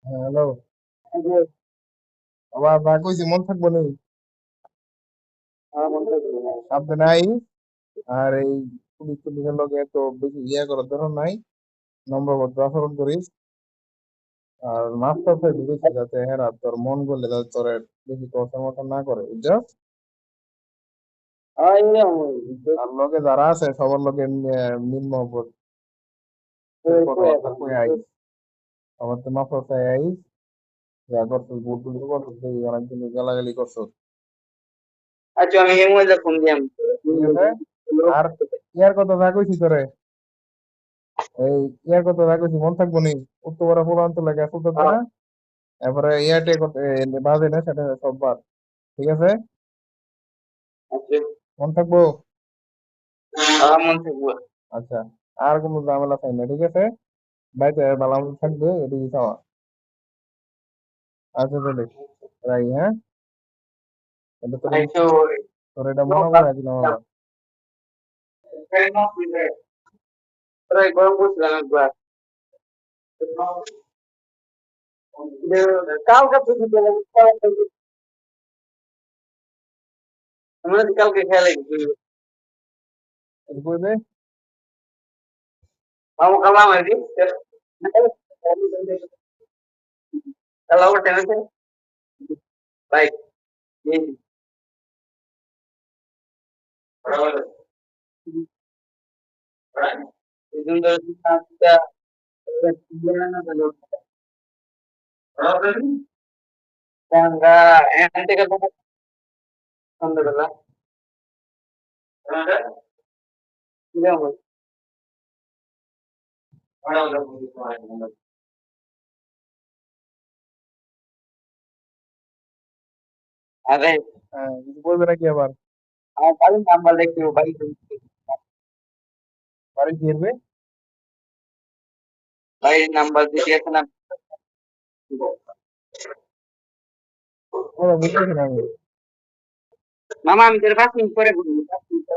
Hello. আবার যা কইছি মন থাকবো নি? সাবধানে আইস। আর এই পুলিশ টুলিশের লগে তো বেশি করার দরকার নাই। নম্রভদ্র আচরণ করিস। আর মাস্টার সাহেব বেশি যাতে হেরা তোর মন গলে যাতে তোর বেশি টর্চার মর্চার না করে, বুঝছস? আর লগে যারা আছে সবার লগে মিল মহব্বত কথাবার্তা কই আইস। আবার তো মাস্টার সাহেব আইস, যা করছিস ভুল টুল করছিস, দেখি অনেকদিন গালাগালি করছিস। আচ্ছা আমি এই মোবাইলটা ফোন দিয়াম। ঠিক আছে? আর ইয়ার কথা যা কইছি তোরে, এই ইয়ার কথা যা কইছি মন থাকবো নি? উত্তর পূর্বাঞ্চল লাগে আসতে না? এরপরে ইয়ারটে বাজে না সেটা সব বাদ। ঠিক আছে? আচ্ছা মন থাকবো? আমার মন থাকবো। আচ্ছা। আর কোনো ঝামেলা চাই না, ঠিক আছে? বাড়িতে ভালো মতো থাকবে, এটুকু চাওয়া। আচ্ছা তাহলে রাই, হ্যাঁ? এটা তোর আইসো তোর এটা মনে করে দিলাম আবার। গরম করছিলাম একবার। কালকে থেকে আমরা কালকে খেয়াল রেখেছি। এটা কইবে? মামু কালাম আর কি কালাম টেনেছে বাইক সন্ধ্যাবেলা আরে হ্যাঁ, কিছু বলবে নাকি আবার? আমার বাড়ির নাম্বার দেখতে বাড়ি বাড়ি ফিরবে? বাড়ির নাম্বার দিতে আছে না ওরা বুঝতেছি না আমি। মামা আমি তোর 5 মিনিট পরে বলবো আচ্ছা।